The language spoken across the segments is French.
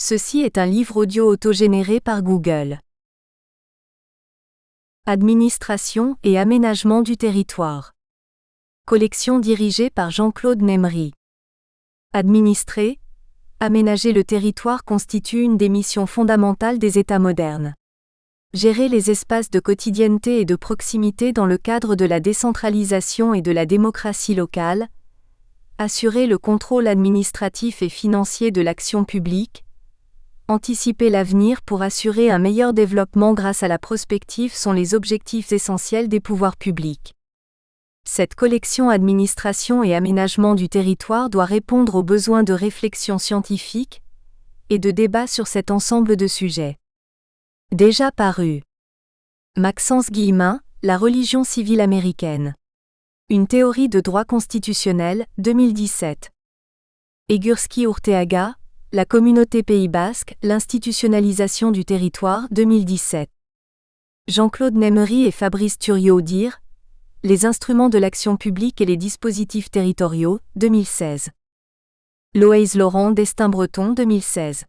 Ceci est un livre audio autogénéré par Google. Administration et aménagement du territoire. Collection dirigée par Jean-Claude Nemery. Administrer, aménager le territoire constitue une des missions fondamentales des États modernes. Gérer les espaces de quotidienneté et de proximité dans le cadre de la décentralisation et de la démocratie locale. Assurer le contrôle administratif et financier de l'action publique. Anticiper l'avenir pour assurer un meilleur développement grâce à la prospective sont les objectifs essentiels des pouvoirs publics. Cette collection Administration et aménagement du territoire doit répondre aux besoins de réflexion scientifique et de débat sur cet ensemble de sujets. Déjà paru. Maxence Guillemin, La religion civile américaine. Une théorie de droit constitutionnel, 2017. Egurski Urteaga, La communauté Pays basque, l'institutionnalisation du territoire, 2017. Jean-Claude Nemery et Fabrice Thuriot-Dire, Les instruments de l'action publique et les dispositifs territoriaux, 2016. Loïse Laurent Destin-Breton, 2016.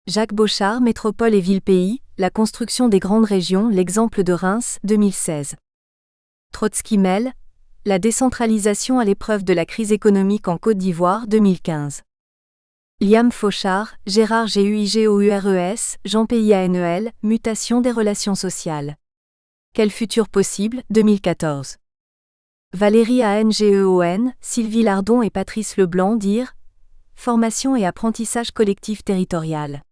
Jacques Bochard Métropole et ville-pays, La construction des grandes régions, l'exemple de Reims, 2016. Trotsky-Mel, La décentralisation à l'épreuve de la crise économique en Côte d'Ivoire, 2015. Liam Fauchard, Gérard Guigoures, Jean Pianel, Mutation des relations sociales. Quel futur possible, 2014. Valérie Angeon, Sylvie Lardon et Patrice Leblanc Dire, Formation et apprentissage collectif territorial.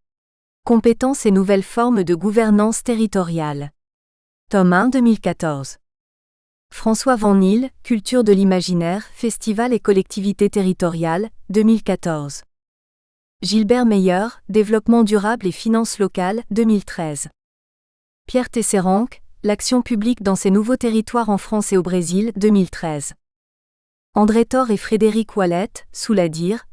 Compétences et nouvelles formes de gouvernance territoriale. Tome 1, 2014. François Van Nil, Culture de l'imaginaire, Festival et collectivité territoriale, 2014. Gilbert Meyer, Développement durable et finances locales, 2013. Pierre Tesseranque, L'action publique dans ces nouveaux territoires en France et au Brésil, 2013. André Thor et Frédéric Wallet, Souladir,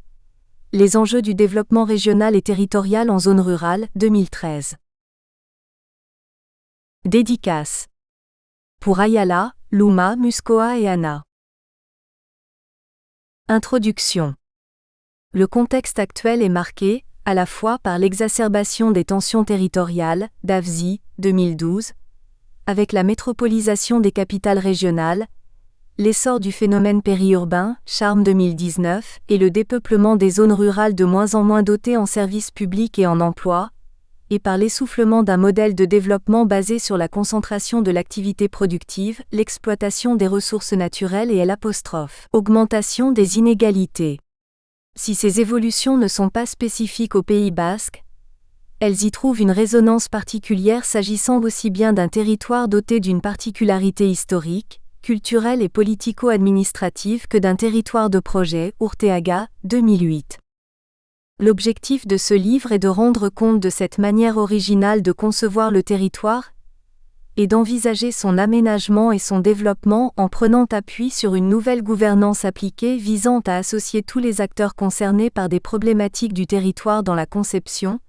Les enjeux du développement régional et territorial en zone rurale, 2013. Dédicace. Pour Ayala, Luma, Muskoa et Anna. Introduction. Le contexte actuel est marqué, à la fois par l'exacerbation des tensions territoriales, d'Avzi, 2012, avec la métropolisation des capitales régionales, l'essor du phénomène périurbain, Charme 2019, et le dépeuplement des zones rurales de moins en moins dotées en services publics et en emploi, et par l'essoufflement d'un modèle de développement basé sur la concentration de l'activité productive, l'exploitation des ressources naturelles et l'augmentation des inégalités. Si ces évolutions ne sont pas spécifiques au Pays basque, elles y trouvent une résonance particulière s'agissant aussi bien d'un territoire doté d'une particularité historique, culturelle et politico-administrative que d'un territoire de projet, Urteaga, 2008. L'objectif de ce livre est de rendre compte de cette manière originale de concevoir le territoire et d'envisager son aménagement et son développement en prenant appui sur une nouvelle gouvernance appliquée visant à associer tous les acteurs concernés par des problématiques du territoire dans la conception,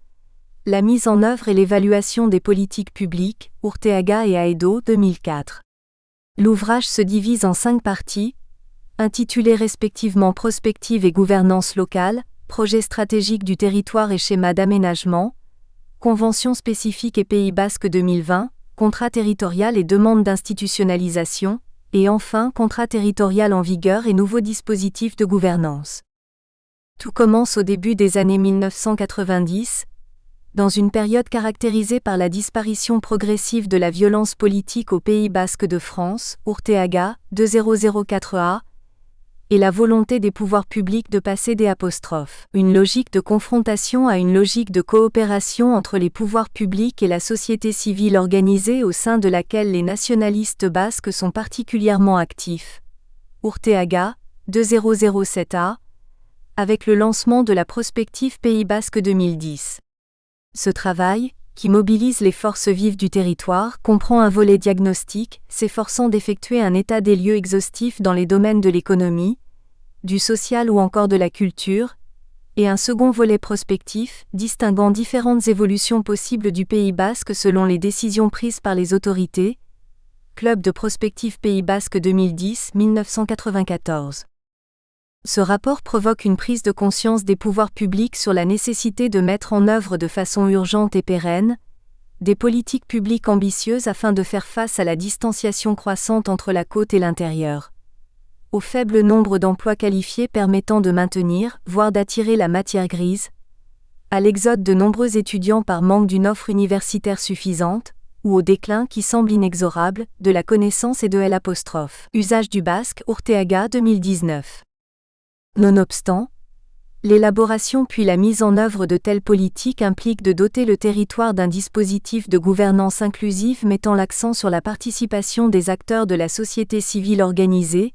la mise en œuvre et l'évaluation des politiques publiques, Urteaga et Aedo, 2004. L'ouvrage se divise en 5 parties, intitulées respectivement Prospective et gouvernance locale, Projet stratégique du territoire et schéma d'aménagement, Convention spécifique et Pays basque 2020, Contrat territorial et demande d'institutionnalisation, et enfin Contrat territorial en vigueur et nouveaux dispositifs de gouvernance. Tout commence au début des années 1990, dans une période caractérisée par la disparition progressive de la violence politique au Pays basque de France, Urteaga, 2004a, et la volonté des pouvoirs publics de passer une logique de confrontation à une logique de coopération entre les pouvoirs publics et la société civile organisée au sein de laquelle les nationalistes basques sont particulièrement actifs. Urteaga, 2007a, avec le lancement de la prospective Pays basque 2010. Ce travail, qui mobilise les forces vives du territoire, comprend un volet diagnostique, s'efforçant d'effectuer un état des lieux exhaustif dans les domaines de l'économie, du social ou encore de la culture, et un second volet prospectif, distinguant différentes évolutions possibles du Pays basque selon les décisions prises par les autorités. Club de prospective Pays basque 2010-1994. Ce rapport provoque une prise de conscience des pouvoirs publics sur la nécessité de mettre en œuvre de façon urgente et pérenne des politiques publiques ambitieuses afin de faire face à la distanciation croissante entre la côte et l'intérieur, au faible nombre d'emplois qualifiés permettant de maintenir, voire d'attirer la matière grise, à l'exode de nombreux étudiants par manque d'une offre universitaire suffisante, ou au déclin qui semble inexorable de la connaissance et de L'. Usage du basque, Urteaga 2019. Nonobstant, l'élaboration puis la mise en œuvre de telles politiques implique de doter le territoire d'un dispositif de gouvernance inclusive mettant l'accent sur la participation des acteurs de la société civile organisée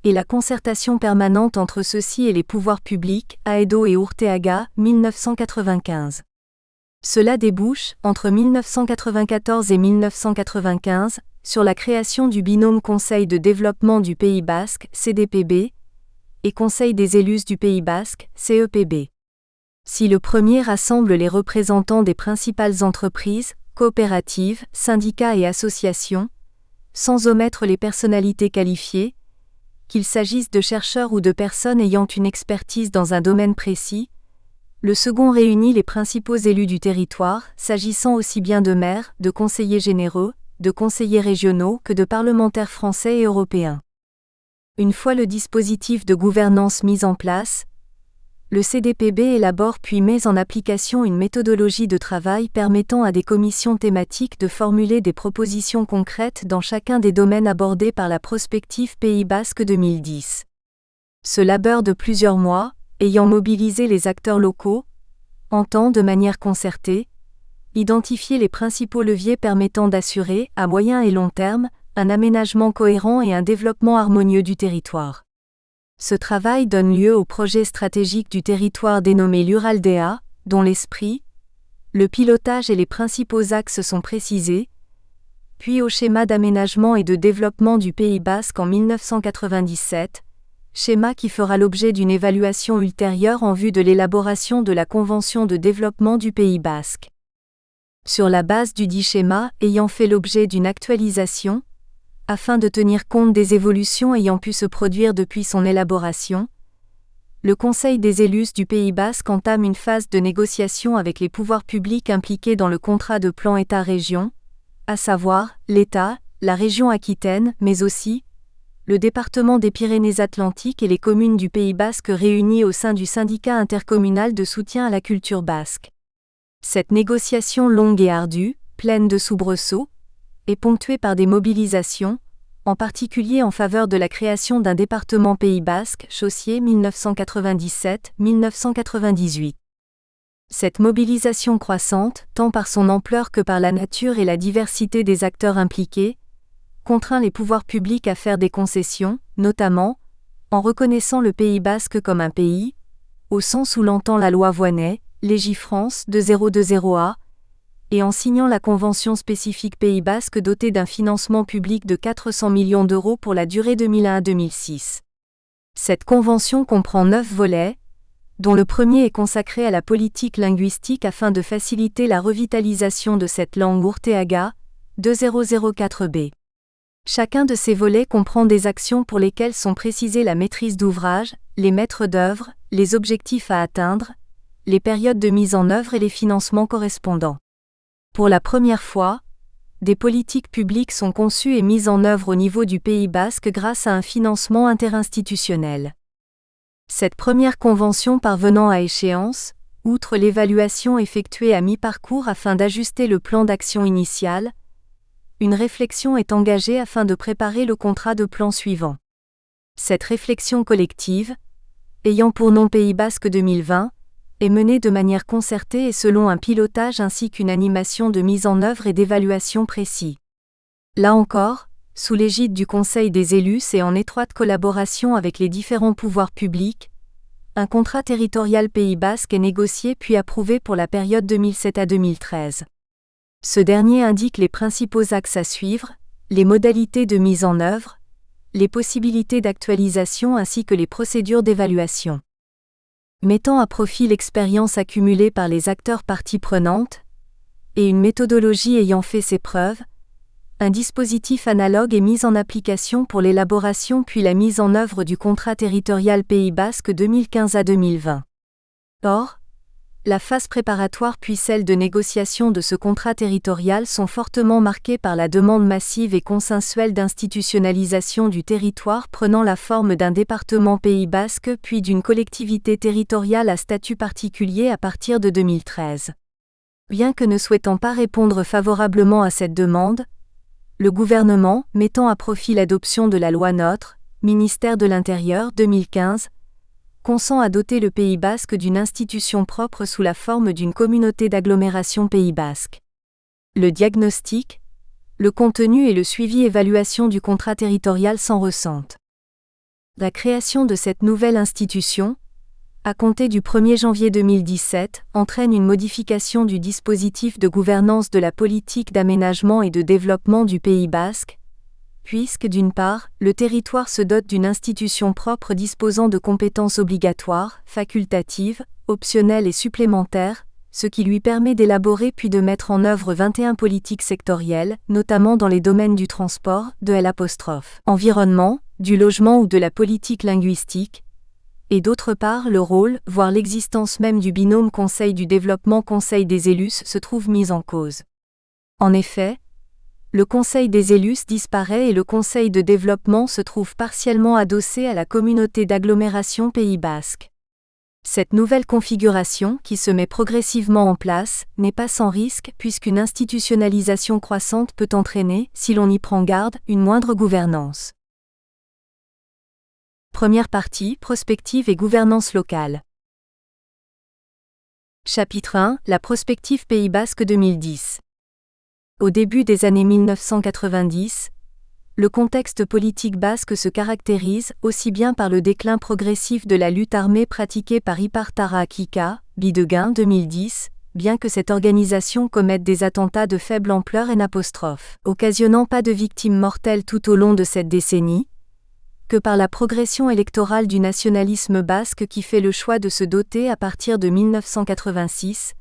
et la concertation permanente entre ceux-ci et les pouvoirs publics, Aedo et Urteaga, 1995. Cela débouche, entre 1994 et 1995, sur la création du binôme Conseil de développement du Pays basque, CDPB, et Conseil des élus du Pays basque, CEPB. Si le premier rassemble les représentants des principales entreprises, coopératives, syndicats et associations, sans omettre les personnalités qualifiées, qu'il s'agisse de chercheurs ou de personnes ayant une expertise dans un domaine précis, le second réunit les principaux élus du territoire, s'agissant aussi bien de maires, de conseillers généraux, de conseillers régionaux que de parlementaires français et européens. Une fois le dispositif de gouvernance mis en place, le CDPB élabore puis met en application une méthodologie de travail permettant à des commissions thématiques de formuler des propositions concrètes dans chacun des domaines abordés par la prospective Pays basque 2010. Ce labeur de plusieurs mois, ayant mobilisé les acteurs locaux, entend de manière concertée identifier les principaux leviers permettant d'assurer, à moyen et long terme, un aménagement cohérent et un développement harmonieux du territoire. Ce travail donne lieu au projet stratégique du territoire dénommé l'Uraldea, dont l'esprit, le pilotage et les principaux axes sont précisés, puis au schéma d'aménagement et de développement du Pays basque en 1997, schéma qui fera l'objet d'une évaluation ultérieure en vue de l'élaboration de la Convention de développement du Pays basque. Sur la base du dit schéma ayant fait l'objet d'une actualisation, afin de tenir compte des évolutions ayant pu se produire depuis son élaboration, le Conseil des élus du Pays basque entame une phase de négociation avec les pouvoirs publics impliqués dans le contrat de plan État-région, à savoir l'État, la région Aquitaine, mais aussi le département des Pyrénées-Atlantiques et les communes du Pays basque réunies au sein du syndicat intercommunal de soutien à la culture basque. Cette négociation longue et ardue, pleine de soubresauts, est ponctuée par des mobilisations, en particulier en faveur de la création d'un département Pays basque, Chaussier 1997-1998. Cette mobilisation croissante, tant par son ampleur que par la nature et la diversité des acteurs impliqués, contraint les pouvoirs publics à faire des concessions, notamment, en reconnaissant le Pays basque comme un pays, au sens où l'entend la loi Voynet, Légifrance 2020A, et en signant la Convention spécifique Pays basque dotée d'un financement public de 400 millions d'euros pour la durée 2001-2006. Cette convention comprend 9 volets, dont le premier est consacré à la politique linguistique afin de faciliter la revitalisation de cette langue Urteaga, 2004b. Chacun de ces volets comprend des actions pour lesquelles sont précisées la maîtrise d'ouvrage, les maîtres d'œuvre, les objectifs à atteindre, les périodes de mise en œuvre et les financements correspondants. Pour la première fois, des politiques publiques sont conçues et mises en œuvre au niveau du Pays basque grâce à un financement interinstitutionnel. Cette première convention parvenant à échéance, outre l'évaluation effectuée à mi-parcours afin d'ajuster le plan d'action initial, une réflexion est engagée afin de préparer le contrat de plan suivant. Cette réflexion collective, ayant pour nom Pays basque 2020, est menée de manière concertée et selon un pilotage ainsi qu'une animation de mise en œuvre et d'évaluation précis. Là encore, sous l'égide du Conseil des élus et en étroite collaboration avec les différents pouvoirs publics, un contrat territorial Pays basque est négocié puis approuvé pour la période 2007 à 2013. Ce dernier indique les principaux axes à suivre, les modalités de mise en œuvre, les possibilités d'actualisation ainsi que les procédures d'évaluation. Mettant à profit l'expérience accumulée par les acteurs parties prenantes, et une méthodologie ayant fait ses preuves, un dispositif analogue est mis en application pour l'élaboration puis la mise en œuvre du contrat territorial Pays Basque 2015 à 2020. Or, la phase préparatoire puis celle de négociation de ce contrat territorial sont fortement marquées par la demande massive et consensuelle d'institutionnalisation du territoire prenant la forme d'un département Pays Basque puis d'une collectivité territoriale à statut particulier à partir de 2013. Bien que ne souhaitant pas répondre favorablement à cette demande, le gouvernement, mettant à profit l'adoption de la loi NOTRe, ministère de l'Intérieur 2015, consent à doter le Pays Basque d'une institution propre sous la forme d'une communauté d'agglomération Pays Basque. Le diagnostic, le contenu et le suivi-évaluation du contrat territorial s'en ressentent. La création de cette nouvelle institution, à compter du 1er janvier 2017, entraîne une modification du dispositif de gouvernance de la politique d'aménagement et de développement du Pays Basque, puisque d'une part, le territoire se dote d'une institution propre disposant de compétences obligatoires, facultatives, optionnelles et supplémentaires, ce qui lui permet d'élaborer puis de mettre en œuvre 21 politiques sectorielles, notamment dans les domaines du transport, de l'environnement, du logement ou de la politique linguistique, et d'autre part le rôle, voire l'existence même du binôme Conseil du développement Conseil des élus se trouve mis en cause. En effet, le Conseil des élus disparaît et le Conseil de développement se trouve partiellement adossé à la communauté d'agglomération Pays Basque. Cette nouvelle configuration, qui se met progressivement en place, n'est pas sans risque puisqu'une institutionnalisation croissante peut entraîner, si l'on y prend garde, une moindre gouvernance. Première partie, prospective et gouvernance locale. Chapitre 1, la prospective Pays Basque 2010. Au début des années 1990, le contexte politique basque se caractérise aussi bien par le déclin progressif de la lutte armée pratiquée par Ipar Tara Kika, Bidegain 2010, bien que cette organisation commette des attentats de faible ampleur occasionnant pas de victimes mortelles tout au long de cette décennie, que par la progression électorale du nationalisme basque qui fait le choix de se doter à partir de 1986,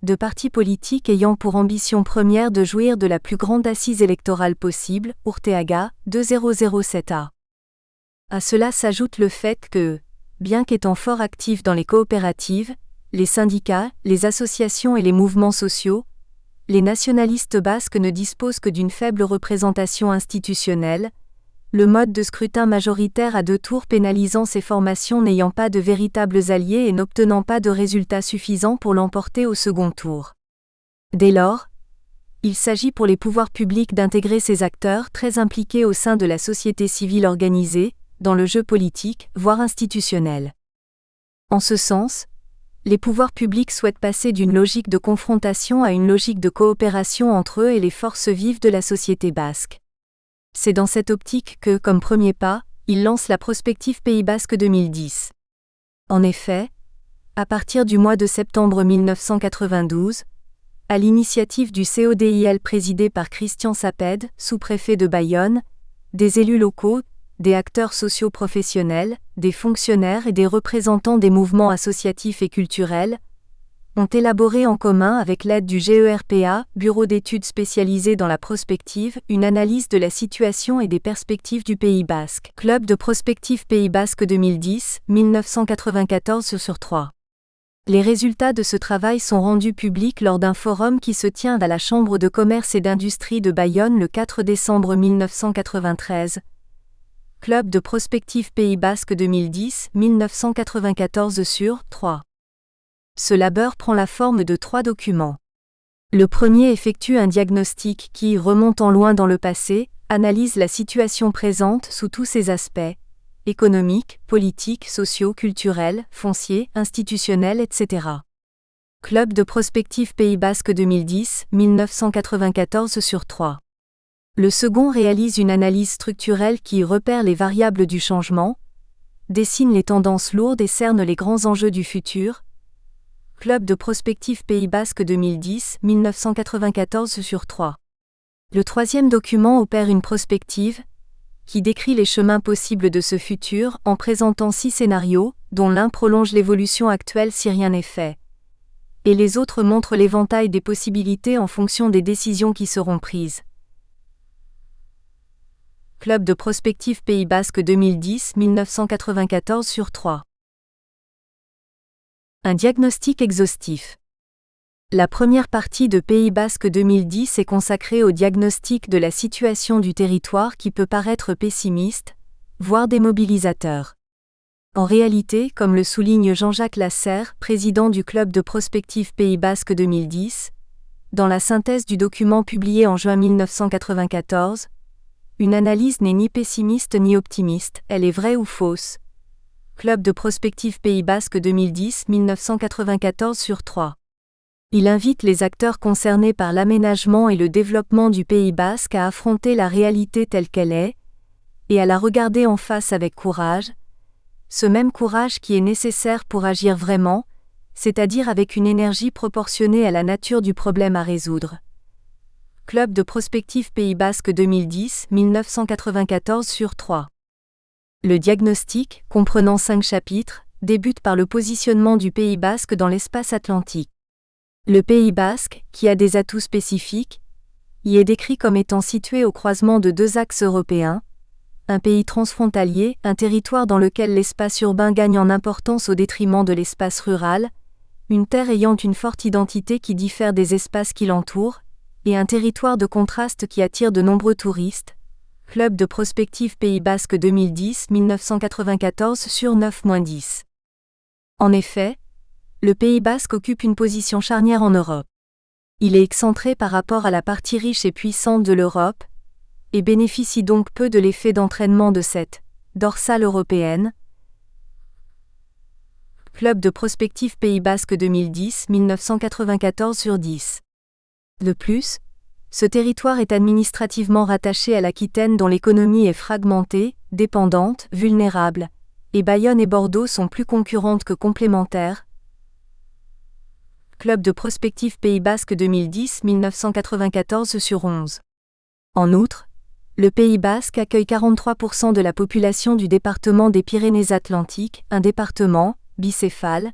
de partis politiques ayant pour ambition première de jouir de la plus grande assise électorale possible, Urteaga, 2007A. À cela s'ajoute le fait que, bien qu'étant fort actifs dans les coopératives, les syndicats, les associations et les mouvements sociaux, les nationalistes basques ne disposent que d'une faible représentation institutionnelle, le mode de scrutin majoritaire à 2 tours pénalisant ces formations n'ayant pas de véritables alliés et n'obtenant pas de résultats suffisants pour l'emporter au second tour. Dès lors, il s'agit pour les pouvoirs publics d'intégrer ces acteurs très impliqués au sein de la société civile organisée, dans le jeu politique, voire institutionnel. En ce sens, les pouvoirs publics souhaitent passer d'une logique de confrontation à une logique de coopération entre eux et les forces vives de la société basque. C'est dans cette optique que, comme premier pas, il lance la prospective Pays Basque 2010. En effet, à partir du mois de septembre 1992, à l'initiative du CODIL présidé par Christian Saped, sous-préfet de Bayonne, des élus locaux, des acteurs socio-professionnels, des fonctionnaires et des représentants des mouvements associatifs et culturels, ont élaboré en commun avec l'aide du GERPA, Bureau d'études spécialisé dans la prospective, une analyse de la situation et des perspectives du Pays Basque. Club de prospective Pays Basque 2010, 1994/3. Les résultats de ce travail sont rendus publics lors d'un forum qui se tient à la Chambre de commerce et d'industrie de Bayonne le 4 décembre 1993. Club de prospective Pays Basque 2010, 1994/3. Ce labeur prend la forme de 3 documents. Le premier effectue un diagnostic qui, remontant loin dans le passé, analyse la situation présente sous tous ses aspects, économiques, politiques, sociaux, culturels, fonciers, institutionnels, etc. Club de prospective Pays Basque 2010, 1994/3. Le second réalise une analyse structurelle qui repère les variables du changement, dessine les tendances lourdes et cerne les grands enjeux du futur. Club de prospective Pays Basque 2010, 1994/3. Le troisième document opère une prospective, qui décrit les chemins possibles de ce futur en présentant 6 scénarios, dont l'un prolonge l'évolution actuelle si rien n'est fait. Et les autres montrent l'éventail des possibilités en fonction des décisions qui seront prises. Club de prospective Pays Basque 2010 1994 sur 3. Un diagnostic exhaustif. La première partie de Pays Basque 2010 est consacrée au diagnostic de la situation du territoire qui peut paraître pessimiste, voire démobilisateur. En réalité, comme le souligne Jean-Jacques Lasserre, président du Club de prospective Pays Basque 2010, dans la synthèse du document publié en juin 1994, une analyse n'est ni pessimiste ni optimiste, elle est vraie ou fausse. Club de prospective Pays Basque 2010 1994 sur 3. Il invite les acteurs concernés par l'aménagement et le développement du Pays Basque à affronter la réalité telle qu'elle est, et à la regarder en face avec courage, ce même courage qui est nécessaire pour agir vraiment, c'est-à-dire avec une énergie proportionnée à la nature du problème à résoudre. Club de prospective Pays Basque 2010 1994 sur 3. Le diagnostic, comprenant 5 chapitres, débute par le positionnement du Pays Basque dans l'espace atlantique. Le Pays Basque, qui a des atouts spécifiques, y est décrit comme étant situé au croisement de 2 axes européens, un pays transfrontalier, un territoire dans lequel l'espace urbain gagne en importance au détriment de l'espace rural, une terre ayant une forte identité qui diffère des espaces qui l'entourent, et un territoire de contraste qui attire de nombreux touristes. Club de prospective Pays Basque 2010 1994 sur 9-10. En effet, le Pays Basque occupe une position charnière en Europe. Il est excentré par rapport à la partie riche et puissante de l'Europe, et bénéficie donc peu de l'effet d'entraînement de cette dorsale européenne. Club de prospective Pays Basque 2010 1994 sur 10. De plus, ce territoire est administrativement rattaché à l'Aquitaine dont l'économie est fragmentée, dépendante, vulnérable, et Bayonne et Bordeaux sont plus concurrentes que complémentaires. Club de prospective Pays Basque 2010 1994 sur 11. En outre, le Pays Basque accueille 43% de la population du département des Pyrénées-Atlantiques, un département bicéphale.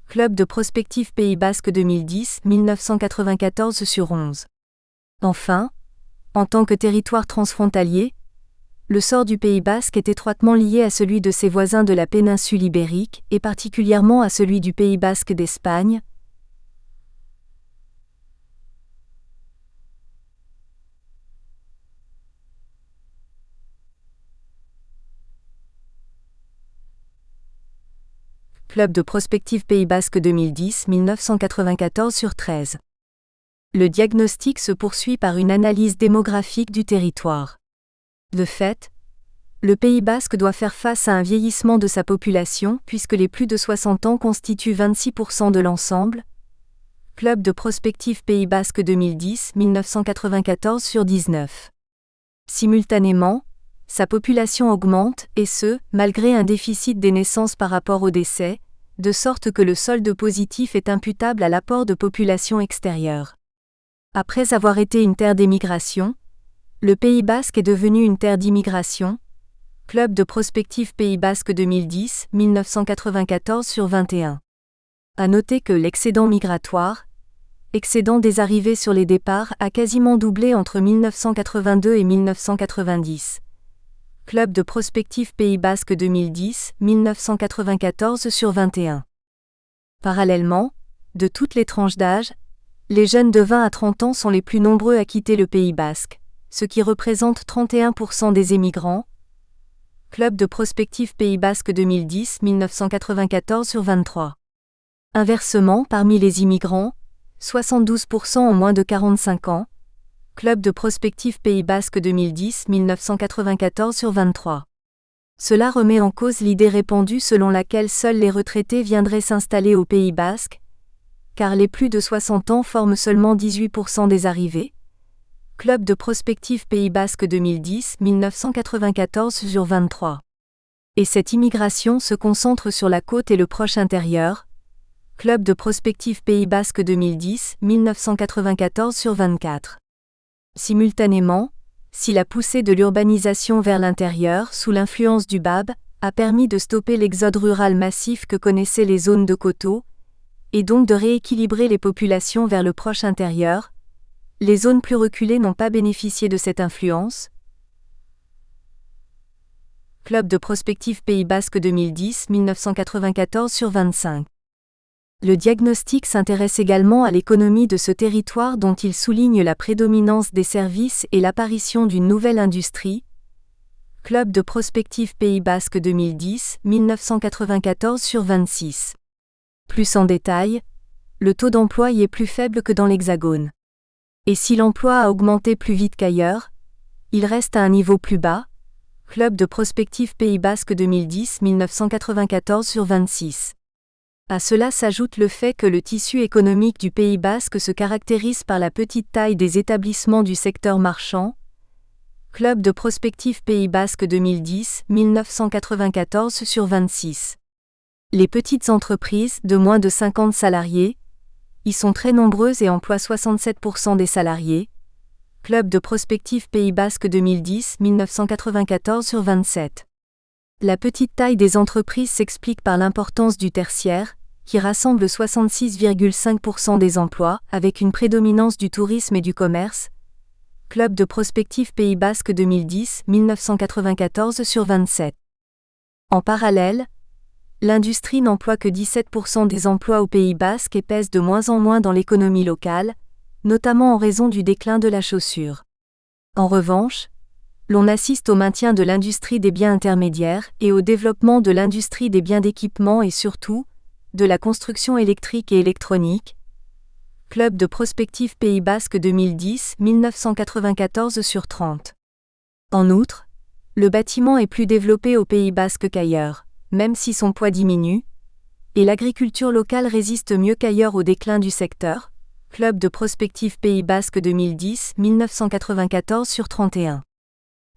Club de prospective Pays Basque 2010 1994 sur 11. Enfin, en tant que territoire transfrontalier, le sort du Pays Basque est étroitement lié à celui de ses voisins de la péninsule ibérique et particulièrement à celui du Pays Basque d'Espagne. Club de prospective Pays Basque 2010 1994 sur 13. Le diagnostic se poursuit par une analyse démographique du territoire. De fait, le Pays Basque doit faire face à un vieillissement de sa population puisque les plus de 60 ans constituent 26% de l'ensemble. Club de prospective Pays Basque 2010 1994 sur 19. Simultanément, sa population augmente, et ce, malgré un déficit des naissances par rapport aux décès, de sorte que le solde positif est imputable à l'apport de population extérieure. Après avoir été une terre d'émigration, le Pays Basque est devenu une terre d'immigration. Club de prospective Pays Basque 2010 1994 sur 21. À noter que l'excédent migratoire, excédent des arrivées sur les départs, a quasiment doublé entre 1982 et 1990. Club de prospective Pays Basque 2010 1994 sur 21. Parallèlement, de toutes les tranches d'âge, les jeunes de 20 à 30 ans sont les plus nombreux à quitter le Pays Basque, ce qui représente 31% des émigrants. Club de prospective Pays Basque 2010 1994 sur 23. Inversement, parmi les immigrants, 72% ont moins de 45 ans. Club de prospective Pays Basque 2010 1994 sur 23. Cela remet en cause l'idée répandue selon laquelle seuls les retraités viendraient s'installer au Pays Basque, car les plus de 60 ans forment seulement 18% des arrivées. Club de prospective Pays Basque 2010 1994 sur 23. Et cette immigration se concentre sur la côte et le proche intérieur. Club de prospective Pays Basque 2010 1994 sur 24. Simultanément, si la poussée de l'urbanisation vers l'intérieur sous l'influence du BAB a permis de stopper l'exode rural massif que connaissaient les zones de coteaux, et donc de rééquilibrer les populations vers le proche intérieur, les zones plus reculées n'ont pas bénéficié de cette influence. Club de prospective Pays Basque 2010 1994 sur 25. Le diagnostic s'intéresse également à l'économie de ce territoire dont il souligne la prédominance des services et l'apparition d'une nouvelle industrie. Club de prospective Pays Basque 2010 1994 sur 26. Plus en détail, le taux d'emploi y est plus faible que dans l'Hexagone. Et si l'emploi a augmenté plus vite qu'ailleurs, il reste à un niveau plus bas. Club de prospective Pays Basque 2010 1994 sur 26. À cela s'ajoute le fait que le tissu économique du Pays Basque se caractérise par la petite taille des établissements du secteur marchand. Club de prospective Pays Basque 2010 1994 sur 26. Les petites entreprises de moins de 50 salariés y sont très nombreuses et emploient 67% des salariés. Club de prospective Pays Basque 2010 1994 sur 27. La petite taille des entreprises s'explique par l'importance du tertiaire, qui rassemble 66,5% des emplois, avec une prédominance du tourisme et du commerce. Club de prospective Pays Basque 2010 1994 sur 27. En parallèle, l'industrie n'emploie que 17% des emplois au Pays Basque et pèse de moins en moins dans l'économie locale, notamment en raison du déclin de la chaussure. En revanche, l'on assiste au maintien de l'industrie des biens intermédiaires et au développement de l'industrie des biens d'équipement et surtout, de la construction électrique et électronique. Club de prospective Pays Basque 2010 1994 sur 30. En outre, le bâtiment est plus développé au Pays Basque qu'ailleurs, même si son poids diminue, et l'agriculture locale résiste mieux qu'ailleurs au déclin du secteur. Club de prospective Pays Basque 2010 1994 sur 31.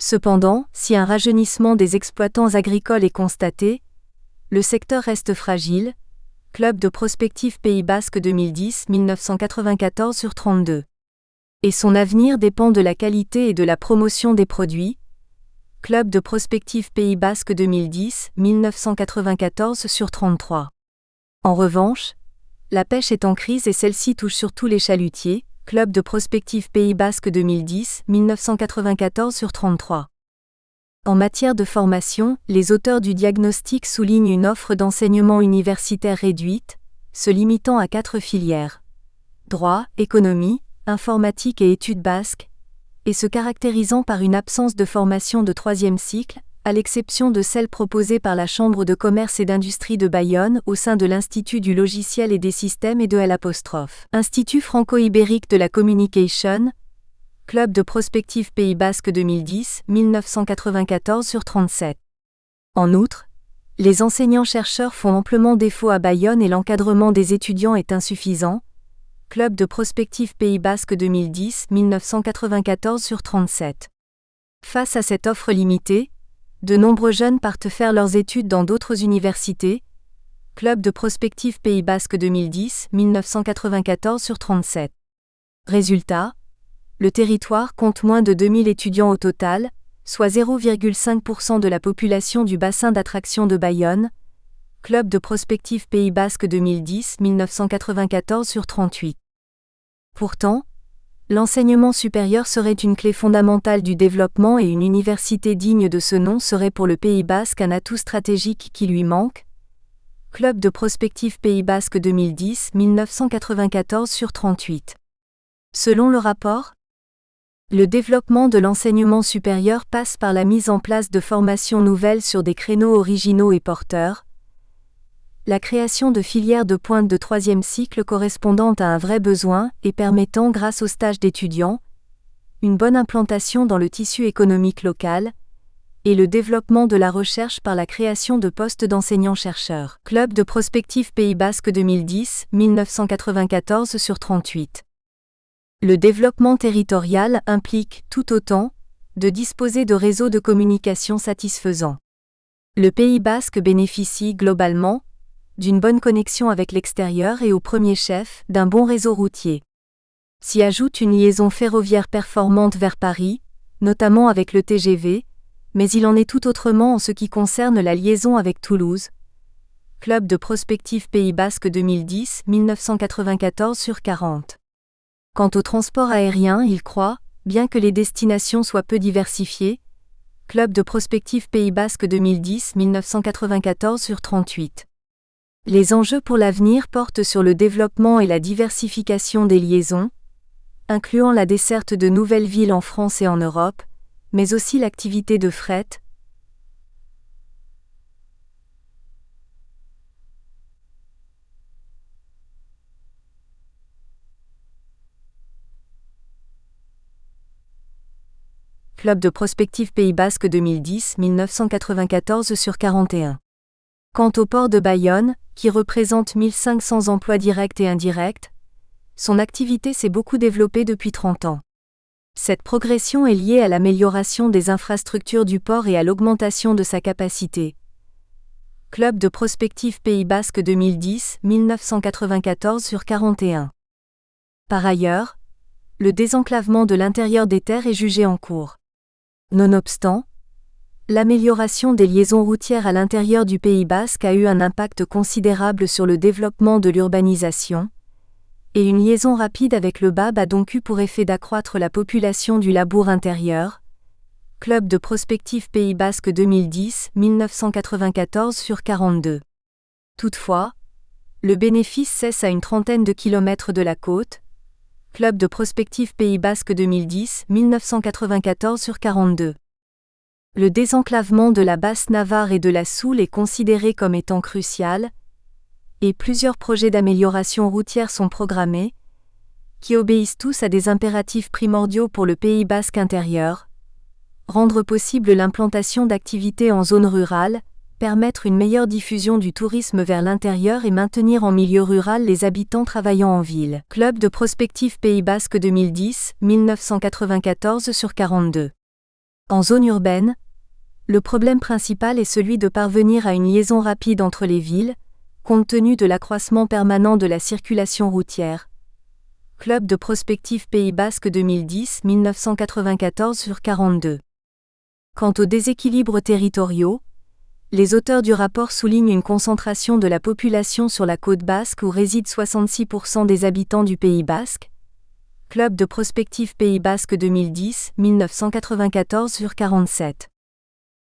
Cependant, si un rajeunissement des exploitants agricoles est constaté, le secteur reste fragile. Club de prospective Pays Basque 2010 1994 sur 32. Et son avenir dépend de la qualité et de la promotion des produits. Club de prospective Pays Basque 2010 1994 sur 33. En revanche, la pêche est en crise et celle-ci touche surtout les chalutiers. Club de prospective Pays Basque 2010 1994 sur 33. En matière de formation, les auteurs du diagnostic soulignent une offre d'enseignement universitaire réduite, se limitant à 4 filières. Droit, économie, informatique et études basques, et se caractérisant par une absence de formation de 3e cycle, à l'exception de celle proposée par la Chambre de commerce et d'industrie de Bayonne au sein de l'Institut du logiciel et des systèmes et de L'. Institut franco-ibérique de la communication. Club de prospective Pays Basque 2010 1994 sur 37. En outre, les enseignants-chercheurs font amplement défaut à Bayonne et l'encadrement des étudiants est insuffisant. Club de prospective Pays Basque 2010 1994 sur 37. Face à cette offre limitée, de nombreux jeunes partent faire leurs études dans d'autres universités. Club de prospective Pays Basque 2010 1994 sur 37. Résultat, le territoire compte moins de 2000 étudiants au total, soit 0,5% de la population du bassin d'attraction de Bayonne. Club de prospective Pays Basque 2010 1994 sur 38. Pourtant, l'enseignement supérieur serait une clé fondamentale du développement et une université digne de ce nom serait pour le Pays Basque un atout stratégique qui lui manque. Club de prospective Pays Basque 2010 1994 sur 38. Selon le rapport, le développement de l'enseignement supérieur passe par la mise en place de formations nouvelles sur des créneaux originaux et porteurs, la création de filières de pointe de 3e cycle correspondant à un vrai besoin et permettant grâce aux stages d'étudiants, une bonne implantation dans le tissu économique local, et le développement de la recherche par la création de postes d'enseignants-chercheurs. Club de prospective Pays Basque 2010 1994 sur 38. Le développement territorial implique, tout autant, de disposer de réseaux de communication satisfaisants. Le Pays Basque bénéficie, globalement, d'une bonne connexion avec l'extérieur et au premier chef, d'un bon réseau routier. S'y ajoute une liaison ferroviaire performante vers Paris, notamment avec le TGV, mais il en est tout autrement en ce qui concerne la liaison avec Toulouse. Club de prospective Pays Basque 2010 1994 sur 40. Quant au transport aérien, il croît, bien que les destinations soient peu diversifiées. Club de prospective Pays Basque 2010-1994/38. Les enjeux pour l'avenir portent sur le développement et la diversification des liaisons, incluant la desserte de nouvelles villes en France et en Europe, mais aussi l'activité de fret. Club de prospective Pays Basque 2010-1994/41. Quant au port de Bayonne, qui représente 1500 emplois directs et indirects, son activité s'est beaucoup développée depuis 30 ans. Cette progression est liée à l'amélioration des infrastructures du port et à l'augmentation de sa capacité. Club de prospective Pays Basque 2010-1994/41. Par ailleurs, le désenclavement de l'intérieur des terres est jugé en cours. Nonobstant, l'amélioration des liaisons routières à l'intérieur du Pays Basque a eu un impact considérable sur le développement de l'urbanisation, et une liaison rapide avec le BAB a donc eu pour effet d'accroître la population du Labourd intérieur. Club de prospective Pays Basque 2010-1994/42. Toutefois, le bénéfice cesse à une trentaine de kilomètres de la côte. Club de prospective Pays Basque 2010-1994/42. Le désenclavement de la Basse-Navarre et de la Soule est considéré comme étant crucial, et plusieurs projets d'amélioration routière sont programmés, qui obéissent tous à des impératifs primordiaux pour le Pays Basque intérieur: rendre possible l'implantation d'activités en zone rurale, permettre une meilleure diffusion du tourisme vers l'intérieur et maintenir en milieu rural les habitants travaillant en ville. Club de prospective Pays Basque 2010-1994/42. En zone urbaine, le problème principal est celui de parvenir à une liaison rapide entre les villes, compte tenu de l'accroissement permanent de la circulation routière. Club de prospective Pays Basque 2010-1994/42. Quant aux déséquilibres territoriaux, les auteurs du rapport soulignent une concentration de la population sur la côte basque où résident 66% des habitants du Pays Basque. Club de prospective Pays Basque 2010-1994/47.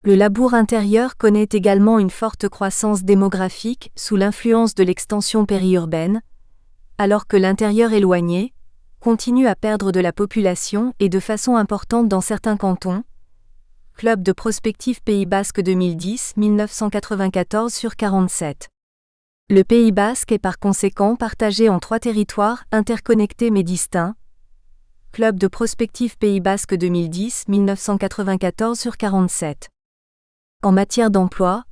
Le Labourd intérieur connaît également une forte croissance démographique sous l'influence de l'extension périurbaine, alors que l'intérieur éloigné continue à perdre de la population et de façon importante dans certains cantons. Club de prospective Pays Basque 2010-1994/47. Le Pays Basque est par conséquent partagé en 3 territoires interconnectés mais distincts. Club de prospective Pays Basque 2010-1994/47. En matière d'emploi,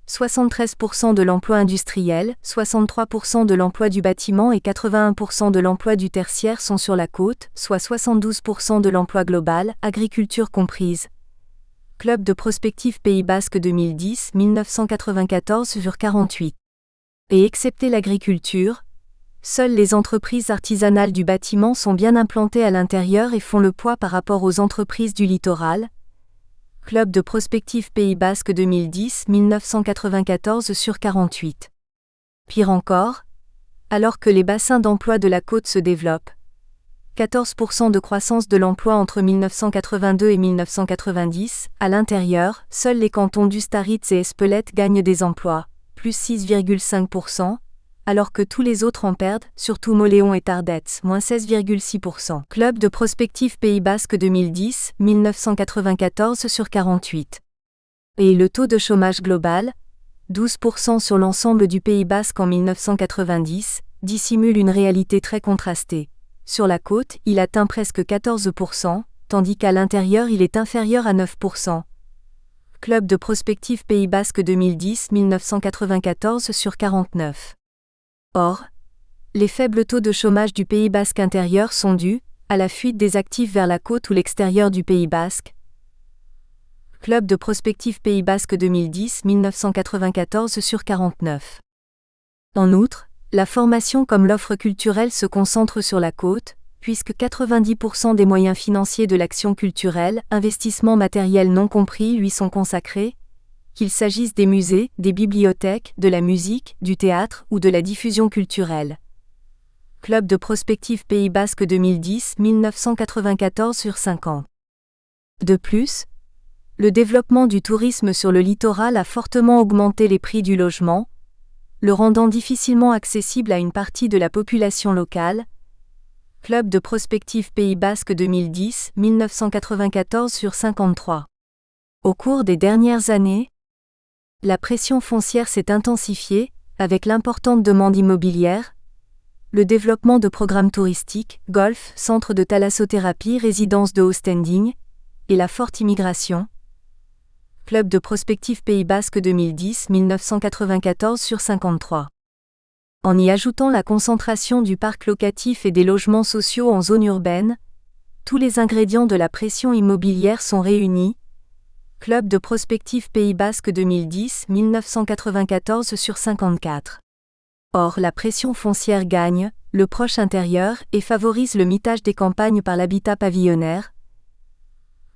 73% de l'emploi industriel, 63% de l'emploi du bâtiment et 81% de l'emploi du tertiaire sont sur la côte, soit 72% de l'emploi global, agriculture comprise. Club de prospective Pays Basque 2010-1994/48. Et excepté l'agriculture, seules les entreprises artisanales du bâtiment sont bien implantées à l'intérieur et font le poids par rapport aux entreprises du littoral. Club de prospective Pays Basque 2010-1994/48. Pire encore, alors que les bassins d'emploi de la côte se développent, 14% de croissance de l'emploi entre 1982 et 1990, à l'intérieur, seuls les cantons d'Ustaritz et Espelette gagnent des emplois, plus 6,5%, alors que tous les autres en perdent, surtout Mauléon et Tardets, moins 16,6%. Club de prospective Pays Basque 2010-1994/48. Et le taux de chômage global, 12% sur l'ensemble du Pays Basque en 1990, dissimule une réalité très contrastée. Sur la côte, il atteint presque 14%, tandis qu'à l'intérieur il est inférieur à 9%. Club de prospective Pays Basque 2010-1994/49. Or, les faibles taux de chômage du Pays Basque intérieur sont dus à la fuite des actifs vers la côte ou l'extérieur du Pays Basque. Club de prospective Pays Basque 2010-1994/49. En outre, la formation comme l'offre culturelle se concentre sur la côte, puisque 90% des moyens financiers de l'action culturelle, investissements matériels non compris, lui sont consacrés, qu'il s'agisse des musées, des bibliothèques, de la musique, du théâtre ou de la diffusion culturelle. Club de prospective Pays Basque 2010-1994/50. De plus, Le développement du tourisme sur le littoral a fortement augmenté les prix du logement, le rendant difficilement accessible à une partie de la population locale. Club de prospective Pays Basque 2010, 1994 sur 53. Au cours des dernières années, la pression foncière s'est intensifiée, avec l'importante demande immobilière, le développement de programmes touristiques, golf, centres de thalassothérapie, résidences de haut standing, et la forte immigration. Club de prospective Pays Basque 2010, 1994 sur 53. En y ajoutant la concentration du parc locatif et des logements sociaux en zone urbaine, tous les ingrédients de la pression immobilière sont réunis. Club de prospective Pays Basque 2010, 1994 sur 54. Or, la pression foncière gagne le proche intérieur et favorise le mitage des campagnes par l'habitat pavillonnaire.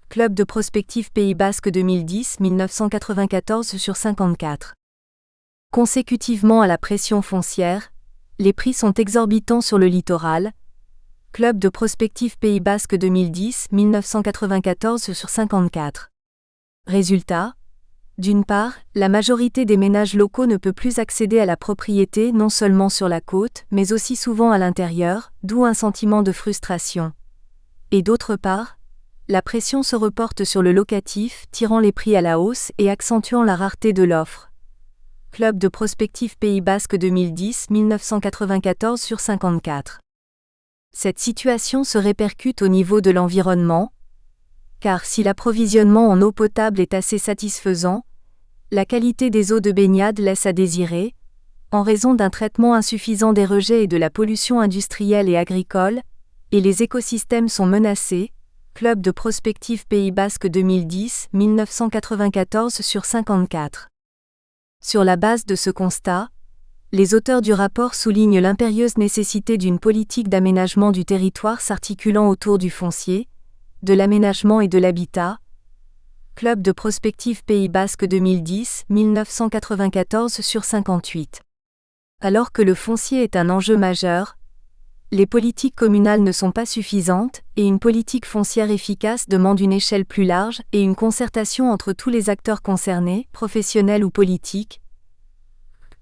Club de prospective Pays Basque 2010, 1994 sur 54. Consécutivement à la pression foncière, les prix sont exorbitants sur le littoral. Club de prospective Pays Basque 2010, 1994 sur 54. Résultat, d'une part, la majorité des ménages locaux ne peut plus accéder à la propriété non seulement sur la côte, mais aussi souvent à l'intérieur, d'où un sentiment de frustration. Et d'autre part, la pression se reporte sur le locatif, tirant les prix à la hausse et accentuant la rareté de l'offre. Club de prospective Pays Basque 2010, 1994 sur 54. Cette situation se répercute au niveau de l'environnement, car si l'approvisionnement en eau potable est assez satisfaisant, la qualité des eaux de baignade laisse à désirer, en raison d'un traitement insuffisant des rejets et de la pollution industrielle et agricole, et les écosystèmes sont menacés. Club de prospective Pays Basque 2010, 1994 sur 54. Sur la base de ce constat, les auteurs du rapport soulignent l'impérieuse nécessité d'une politique d'aménagement du territoire s'articulant autour du foncier, de l'aménagement et de l'habitat. Club de prospective Pays Basque 2010, 1994 sur 58. Alors que le foncier est un enjeu majeur, les politiques communales ne sont pas suffisantes, et une politique foncière efficace demande une échelle plus large et une concertation entre tous les acteurs concernés, professionnels ou politiques.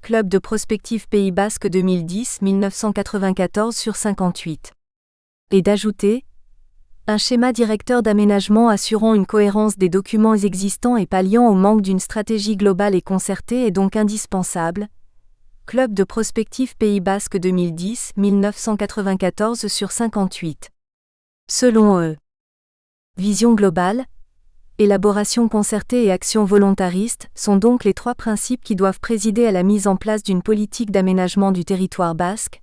Club de prospective Pays Basque 2010, 1994 sur 58. Et d'ajouter un schéma directeur d'aménagement assurant une cohérence des documents existants et palliant au manque d'une stratégie globale et concertée est donc indispensable. Club de prospective Pays Basque 2010, 1994 sur 58. Selon eux, vision globale, élaboration concertée et action volontariste sont donc les trois principes qui doivent présider à la mise en place d'une politique d'aménagement du territoire basque.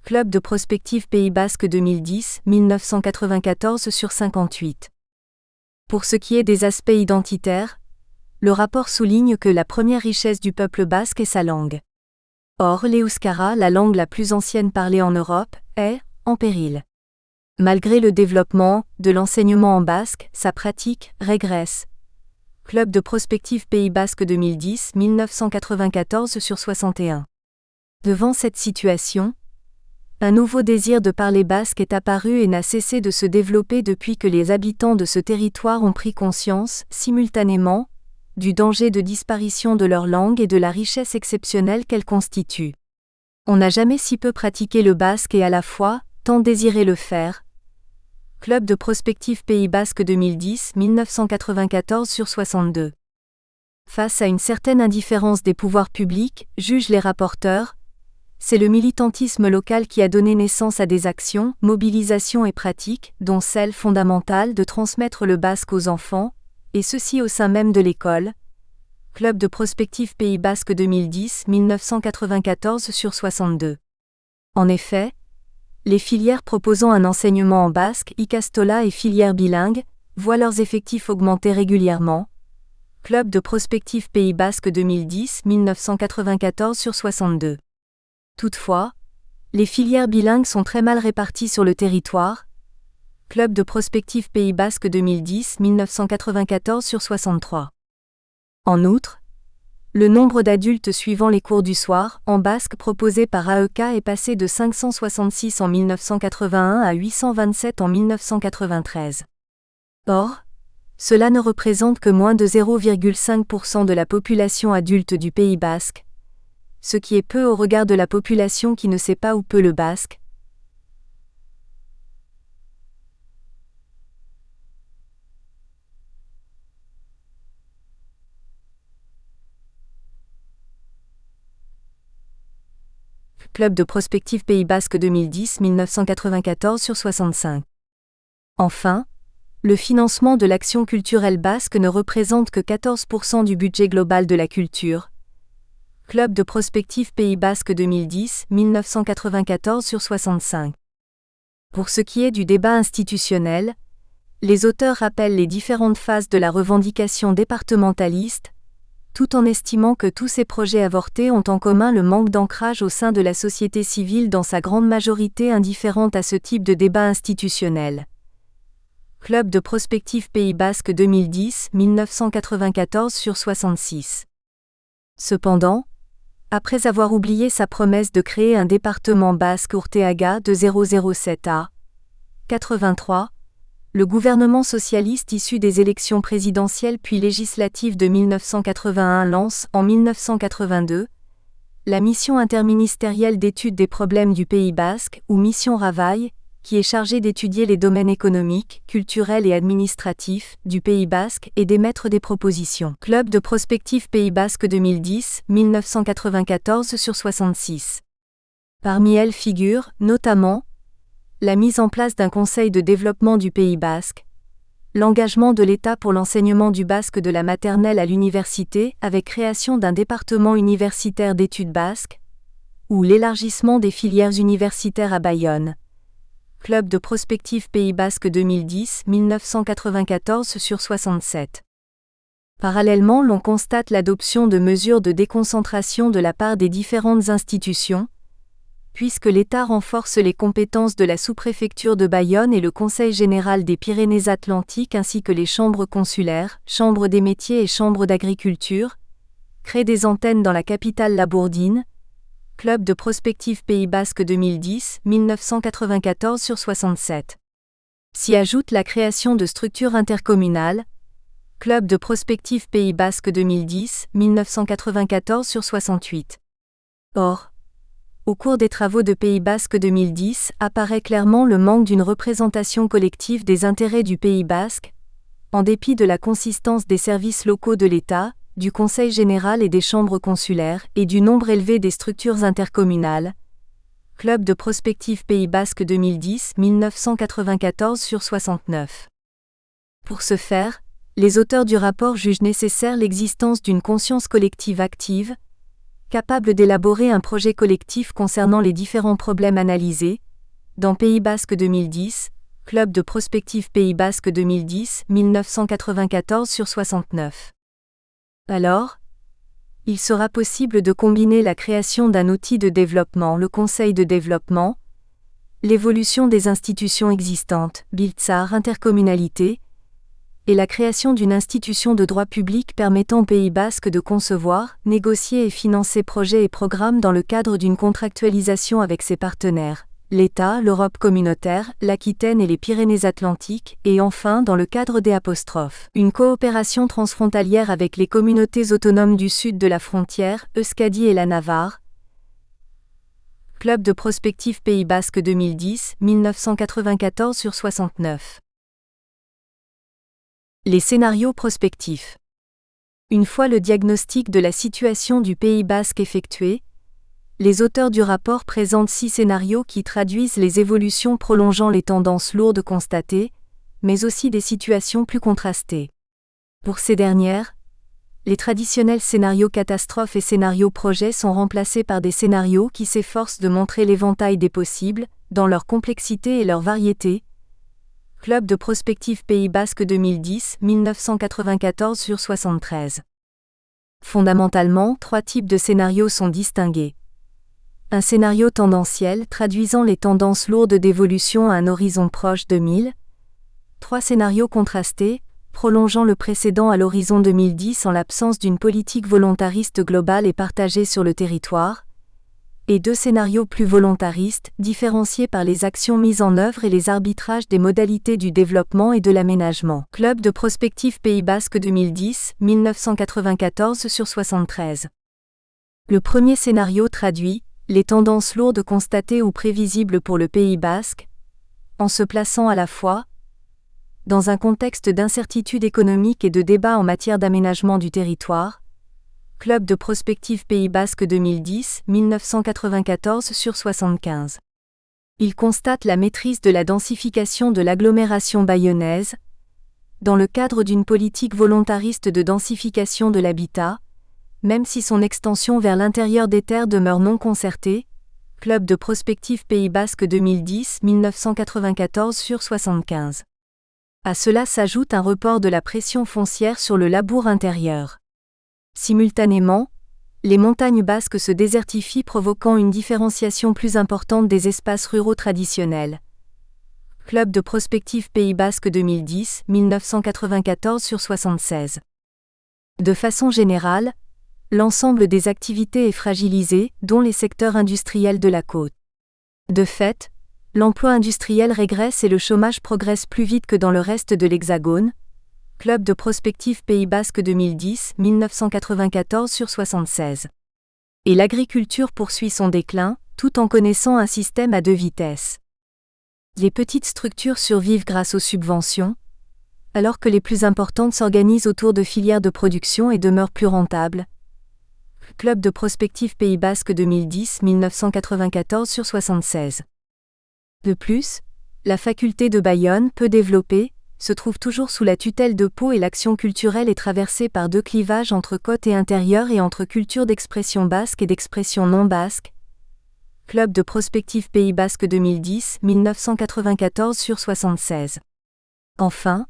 Club de prospective Pays Basque 2010, 1994 sur 58. Pour ce qui est des aspects identitaires, le rapport souligne que la première richesse du peuple basque est sa langue. Or, l'euskara, la langue la plus ancienne parlée en Europe, est en péril. Malgré le développement de l'enseignement en basque, sa pratique régresse. Club de prospective Pays Basque 2010, 1994 sur 61. Devant cette situation, un nouveau désir de parler basque est apparu et n'a cessé de se développer depuis que les habitants de ce territoire ont pris conscience, simultanément, du danger de disparition de leur langue et de la richesse exceptionnelle qu'elle constitue. On n'a jamais si peu pratiqué le basque et à la fois, tant désiré le faire. Club de prospective Pays Basque 2010, 1994 sur 62. Face à une certaine indifférence des pouvoirs publics, jugent les rapporteurs, c'est le militantisme local qui a donné naissance à des actions, mobilisations et pratiques, dont celle fondamentale de transmettre le basque aux enfants, et ceci au sein même de l'école. Club de prospective Pays Basque 2010, 1994 sur 62. En effet, les filières proposant un enseignement en basque, ikastola et filières bilingues, voient leurs effectifs augmenter régulièrement. Club de prospective Pays Basque 2010, 1994 sur 62. Toutefois, les filières bilingues sont très mal réparties sur le territoire. Club de prospective Pays Basque 2010, 1994 sur 63. En outre, le nombre d'adultes suivant les cours du soir, en basque proposés par AEK est passé de 566 en 1981 à 827 en 1993. Or, Cela ne représente que moins de 0,5% de la population adulte du Pays basque, ce qui est peu au regard de la population qui ne sait pas ou peu le basque. Club de prospective Pays basque 2010 1994 sur 65. Enfin, le financement de l'action culturelle basque ne représente que 14% du budget global de la culture. Club de prospective Pays basque 2010 1994 sur 65. Pour ce qui est du débat institutionnel, les auteurs rappellent les différentes phases de la revendication départementaliste, tout en estimant que tous ces projets avortés ont en commun le manque d'ancrage au sein de la société civile dans sa grande majorité indifférente à ce type de débat institutionnel. Club de prospective Pays basque 2010 1994 sur 66. Cependant, après avoir oublié sa promesse de créer un département basque Urteaga de 007 à 83, le gouvernement socialiste issu des élections présidentielles puis législatives de 1981 lance, en 1982, la mission interministérielle d'étude des problèmes du Pays basque, ou mission Ravaille, qui est chargée d'étudier les domaines économiques, culturels et administratifs du Pays basque et d'émettre des propositions. Club de prospective Pays basque 2010, 1994 sur 66. Parmi elles figurent, notamment, la mise en place d'un conseil de développement du Pays basque, l'engagement de l'État pour l'enseignement du basque de la maternelle à l'université avec création d'un département universitaire d'études basques, ou l'élargissement des filières universitaires à Bayonne. Club de prospective Pays basque 2010 1994 sur 67. Parallèlement, l'on constate l'adoption de mesures de déconcentration de la part des différentes institutions, puisque l'État renforce les compétences de la sous-préfecture de Bayonne et le Conseil général des Pyrénées-Atlantiques ainsi que les chambres consulaires, chambres des métiers et chambres d'agriculture, crée des antennes dans la capitale Labourdine. Club de prospective Pays basque 2010 1994 sur 67. S'y ajoute la création de structures intercommunales. Club de prospective Pays basque 2010 1994 sur 68. Or, au cours des travaux de Pays basque 2010, apparaît clairement le manque d'une représentation collective des intérêts du Pays basque, en dépit de la consistance des services locaux de l'État, du Conseil général et des chambres consulaires, et du nombre élevé des structures intercommunales. Club de prospective Pays basque 2010 1994 sur 69. Pour ce faire, les auteurs du rapport jugent nécessaire l'existence d'une conscience collective active, capable d'élaborer un projet collectif concernant les différents problèmes analysés. Dans Pays basque 2010, Club de prospective Pays basque 2010 1994 sur 69. Alors, il sera possible de combiner la création d'un outil de développement, le Conseil de développement, l'évolution des institutions existantes, Biltzar intercommunalité, et la création d'une institution de droit public permettant au Pays basque de concevoir, négocier et financer projets et programmes dans le cadre d'une contractualisation avec ses partenaires, l'État, l'Europe communautaire, l'Aquitaine et les Pyrénées-Atlantiques, et enfin dans le cadre des ', une coopération transfrontalière avec les communautés autonomes du sud de la frontière, Euskadi et la Navarre. Club de prospective Pays basque 2010 1994 sur 69. Les scénarios prospectifs. Une fois le diagnostic de la situation du Pays basque effectué, les auteurs du rapport présentent 6 scénarios qui traduisent les évolutions prolongeant les tendances lourdes constatées, mais aussi des situations plus contrastées. Pour ces dernières, les traditionnels scénarios catastrophes et scénarios projets sont remplacés par des scénarios qui s'efforcent de montrer l'éventail des possibles, dans leur complexité et leur variété. Club de prospective Pays basque 2010 1994 sur 73. Fondamentalement, 3 types de scénarios sont distingués. Un scénario tendanciel traduisant les tendances lourdes d'évolution à un horizon proche 2000. 3 scénarios contrastés, prolongeant le précédent à l'horizon 2010 en l'absence d'une politique volontariste globale et partagée sur le territoire. et 2 scénarios plus volontaristes, différenciés par les actions mises en œuvre et les arbitrages des modalités du développement et de l'aménagement. Club de prospective Pays Basque 2010, 1994/73. Le premier scénario traduit les tendances lourdes constatées ou prévisibles pour le Pays Basque, en se plaçant à la fois dans un contexte d'incertitude économique et de débat en matière d'aménagement du territoire. Club de prospective Pays Basque 2010, 1994/75. Il constate la maîtrise de la densification de l'agglomération bayonnaise, dans le cadre d'une politique volontariste de densification de l'habitat, même si son extension vers l'intérieur des terres demeure non concertée. Club de prospective Pays Basque 2010, 1994/75. À cela s'ajoute un report de la pression foncière sur le labour intérieur. Simultanément, les montagnes basques se désertifient, provoquant une différenciation plus importante des espaces ruraux traditionnels. Club de prospective Pays Basque 2010, 1994/76. De façon générale, l'ensemble des activités est fragilisé, dont les secteurs industriels de la côte. De fait, l'emploi industriel régresse et le chômage progresse plus vite que dans le reste de l'Hexagone. Club de prospective Pays Basque 2010, 1994/76. Et l'agriculture poursuit son déclin, tout en connaissant un système à 2 vitesses. Les petites structures survivent grâce aux subventions, alors que les plus importantes s'organisent autour de filières de production et demeurent plus rentables. Club de prospective Pays Basque 2010, 1994/76. De plus, la faculté de Bayonne, peu développée, se trouve toujours sous la tutelle de Pau et l'action culturelle est traversée par 2 clivages entre côte et intérieur et entre culture d'expression basque et d'expression non basque. Club de prospective Pays Basque 2010, 1994/76. Enfin,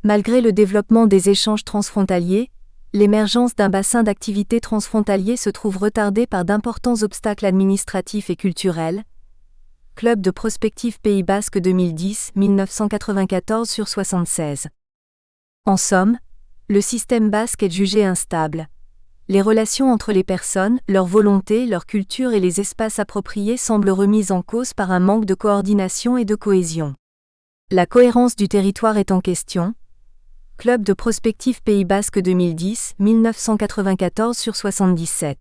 malgré le développement des échanges transfrontaliers, l'émergence d'un bassin d'activité transfrontalier se trouve retardée par d'importants obstacles administratifs et culturels. Club de prospective Pays Basque 2010, 1994/76. En somme, le système basque est jugé instable. Les relations entre les personnes, leur volonté, leur culture et les espaces appropriés semblent remises en cause par un manque de coordination et de cohésion. La cohérence du territoire est en question. Club de prospective Pays Basque 2010, 1994/77.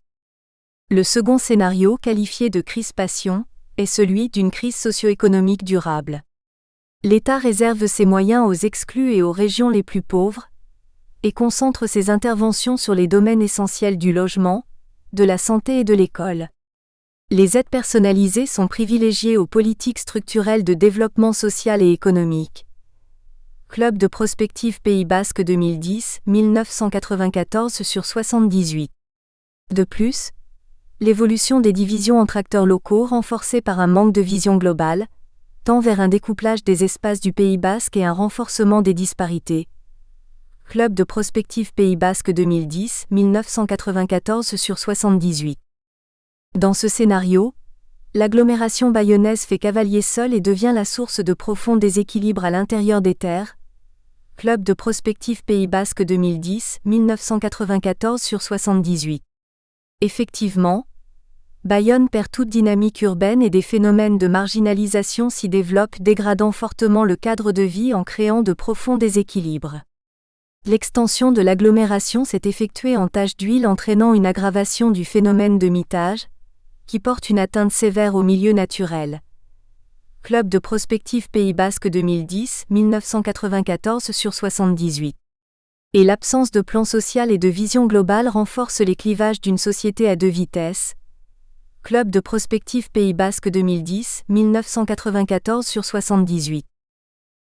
Le second scénario, qualifié de crispation, est celui d'une crise socio-économique durable. L'État réserve ses moyens aux exclus et aux régions les plus pauvres, et concentre ses interventions sur les domaines essentiels du logement, de la santé et de l'école. Les aides personnalisées sont privilégiées aux politiques structurelles de développement social et économique. Club de prospective Pays Basque 2010, 1994/78. De plus, l'évolution des divisions entre acteurs locaux renforcée par un manque de vision globale, tend vers un découplage des espaces du Pays Basque et un renforcement des disparités. Club de prospective Pays Basque 2010, 1994/78. Dans ce scénario, l'agglomération bayonnaise fait cavalier seul et devient la source de profonds déséquilibres à l'intérieur des terres. Club de prospective Pays Basque 2010, 1994/78. Effectivement, Bayonne perd toute dynamique urbaine et des phénomènes de marginalisation s'y développent, dégradant fortement le cadre de vie en créant de profonds déséquilibres. L'extension de l'agglomération s'est effectuée en tache d'huile, entraînant une aggravation du phénomène de mitage, qui porte une atteinte sévère au milieu naturel. Club de prospective Pays Basque 2010, 1994/78. Et l'absence de plan social et de vision globale renforce les clivages d'une société à 2 vitesses. Club de prospective Pays Basque 2010, 1994/78.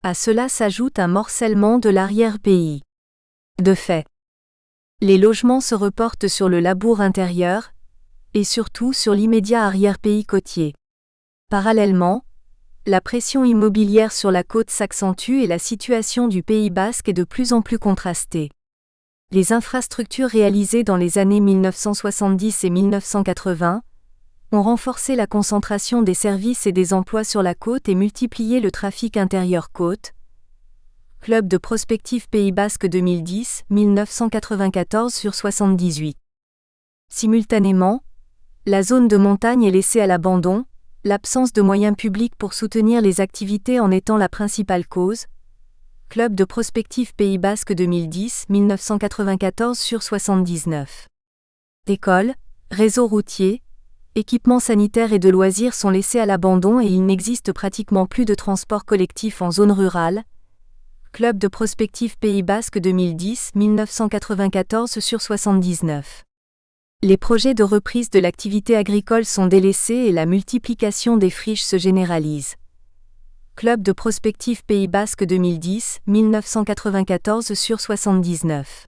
À cela s'ajoute un morcellement de l'arrière-pays. De fait, les logements se reportent sur le labour intérieur, et surtout sur l'immédiat arrière-pays côtier. Parallèlement, la pression immobilière sur la côte s'accentue et la situation du Pays Basque est de plus en plus contrastée. Les infrastructures réalisées dans les années 1970 et 1980 ont renforcé la concentration des services et des emplois sur la côte et multiplié le trafic intérieur-côte. Club de prospective Pays Basque 2010, 1994/78. Simultanément, La zone de montagne est laissée à l'abandon, l'absence de moyens publics pour soutenir les activités en étant la principale cause. Club de prospective Pays Basque 2010, 1994/79. Écoles, réseaux routiers, équipements sanitaires et de loisirs sont laissés à l'abandon et il n'existe pratiquement plus de transport collectif en zone rurale. Club de prospective Pays Basque 2010, 1994/79. Les projets de reprise de l'activité agricole sont délaissés et la multiplication des friches se généralise. Club de prospective Pays Basque 2010, 1994/79.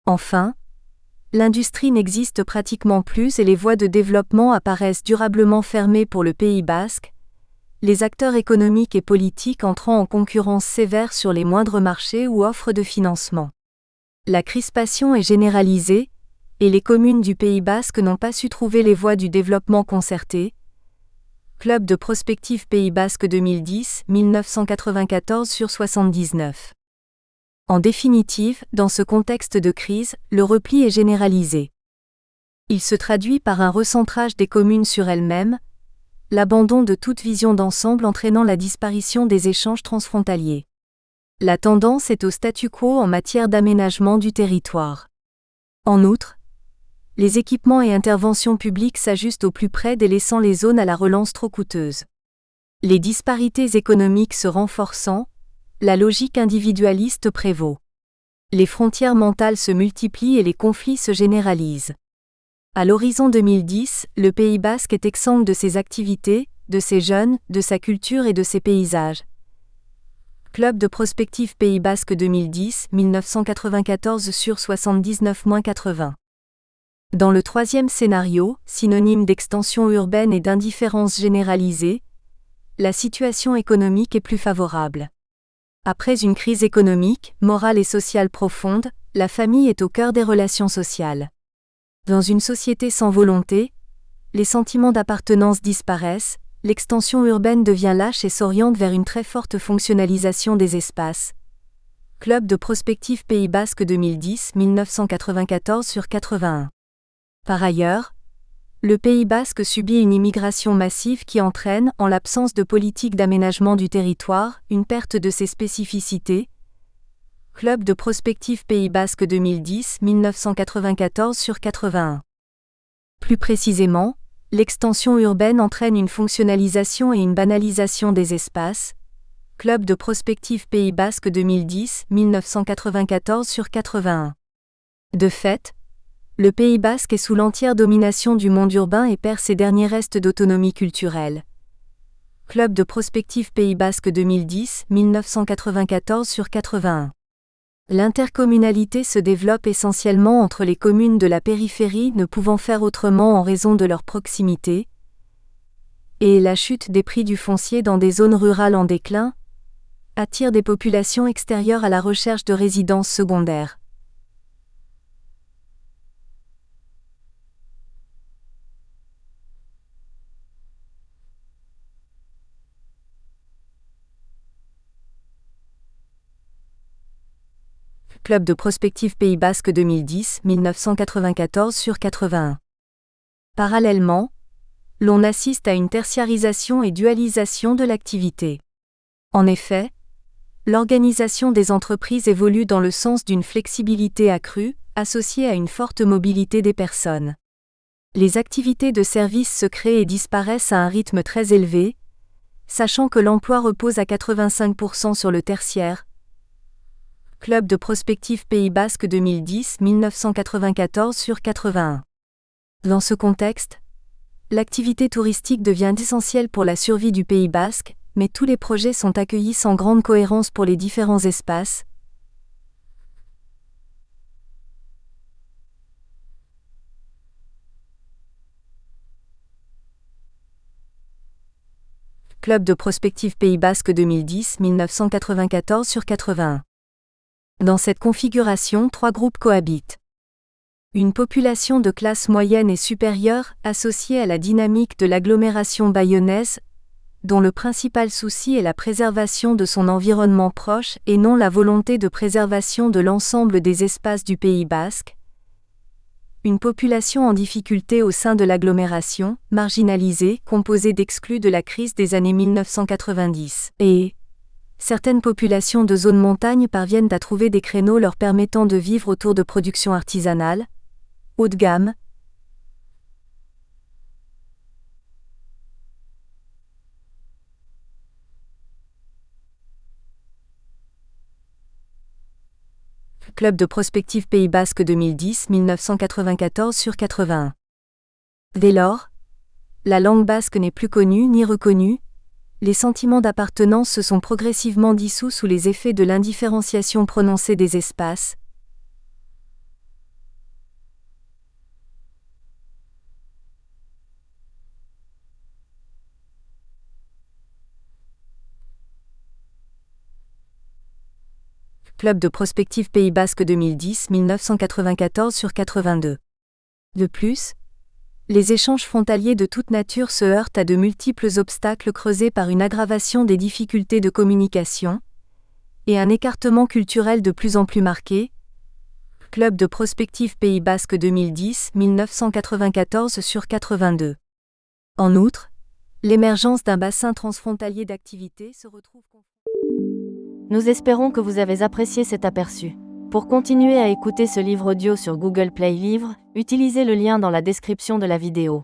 Enfin, l'industrie n'existe pratiquement plus et les voies de développement apparaissent durablement fermées pour le Pays Basque, les acteurs économiques et politiques entrant en concurrence sévère sur les moindres marchés ou offres de financement. La crispation est généralisée, et les communes du Pays Basque n'ont pas su trouver les voies du développement concerté. Club de prospective Pays Basque 2010, 1994/79. En définitive, dans ce contexte de crise, le repli est généralisé. Il se traduit par un recentrage des communes sur elles-mêmes, l'abandon de toute vision d'ensemble entraînant la disparition des échanges transfrontaliers. La tendance est au statu quo en matière d'aménagement du territoire. En outre, les équipements et interventions publiques s'ajustent au plus près délaissant les zones à la relance trop coûteuse. Les disparités économiques se renforçant, la logique individualiste prévaut. Les frontières mentales se multiplient et les conflits se généralisent. À l'horizon 2010, le Pays Basque est exsangue de ses activités, de ses jeunes, de sa culture et de ses paysages. Club de prospective Pays Basque 2010, 1994/79-80. Dans le troisième scénario, synonyme d'extension urbaine et d'indifférence généralisée, la situation économique est plus favorable. Après une crise économique, morale et sociale profonde, la famille est au cœur des relations sociales. Dans une société sans volonté, les sentiments d'appartenance disparaissent, l'extension urbaine devient lâche et s'oriente vers une très forte fonctionnalisation des espaces. Club de prospective Pays Basque 2010, 1994/81. Par ailleurs, le Pays Basque subit une immigration massive qui entraîne, en l'absence de politique d'aménagement du territoire, une perte de ses spécificités. Club de prospective Pays Basque 2010, 1994/81. Plus précisément, l'extension urbaine entraîne une fonctionnalisation et une banalisation des espaces. Club de prospective Pays Basque 2010, 1994/81. De fait, le Pays Basque est sous l'entière domination du monde urbain et perd ses derniers restes d'autonomie culturelle. Club de prospective Pays Basque 2010, 1994/81. L'intercommunalité se développe essentiellement entre les communes de la périphérie ne pouvant faire autrement en raison de leur proximité, et la chute des prix du foncier dans des zones rurales en déclin attire des populations extérieures à la recherche de résidences secondaires. Club de prospective Pays Basque 2010, 1994/81. Parallèlement, l'on assiste à une tertiarisation et dualisation de l'activité. En effet, l'organisation des entreprises évolue dans le sens d'une flexibilité accrue, associée à une forte mobilité des personnes. Les activités de service se créent et disparaissent à un rythme très élevé, sachant que l'emploi repose à 85% sur le tertiaire. Club de prospective Pays Basque 2010, 1994/81. Dans ce contexte, l'activité touristique devient essentielle pour la survie du Pays Basque, mais tous les projets sont accueillis sans grande cohérence pour les différents espaces. Club de prospective Pays Basque 2010, 1994/81. Dans cette configuration, trois groupes cohabitent. Une population de classe moyenne et supérieure, associée à la dynamique de l'agglomération bayonnaise, dont le principal souci est la préservation de son environnement proche et non la volonté de préservation de l'ensemble des espaces du Pays Basque. Une population en difficulté au sein de l'agglomération, marginalisée, composée d'exclus de la crise des années 1990. Et certaines populations de zones montagne parviennent à trouver des créneaux leur permettant de vivre autour de productions artisanales, haut de gamme. Club de prospective Pays Basque 2010 1994 sur 81. Dès lors, la langue basque n'est plus connue ni reconnue, les sentiments d'appartenance se sont progressivement dissous sous les effets de l'indifférenciation prononcée des espaces. Club de prospective Pays Basque 2010 1994 sur 82. De plus, les échanges frontaliers de toute nature se heurtent à de multiples obstacles creusés par une aggravation des difficultés de communication et un écartement culturel de plus en plus marqué. Club de prospective Pays Basque 2010 1994 sur 82. En outre, l'émergence d'un bassin transfrontalier d'activités se retrouve. Nous espérons que vous avez apprécié cet aperçu. Pour continuer à écouter ce livre audio sur Google Play Livres, utilisez le lien dans la description de la vidéo.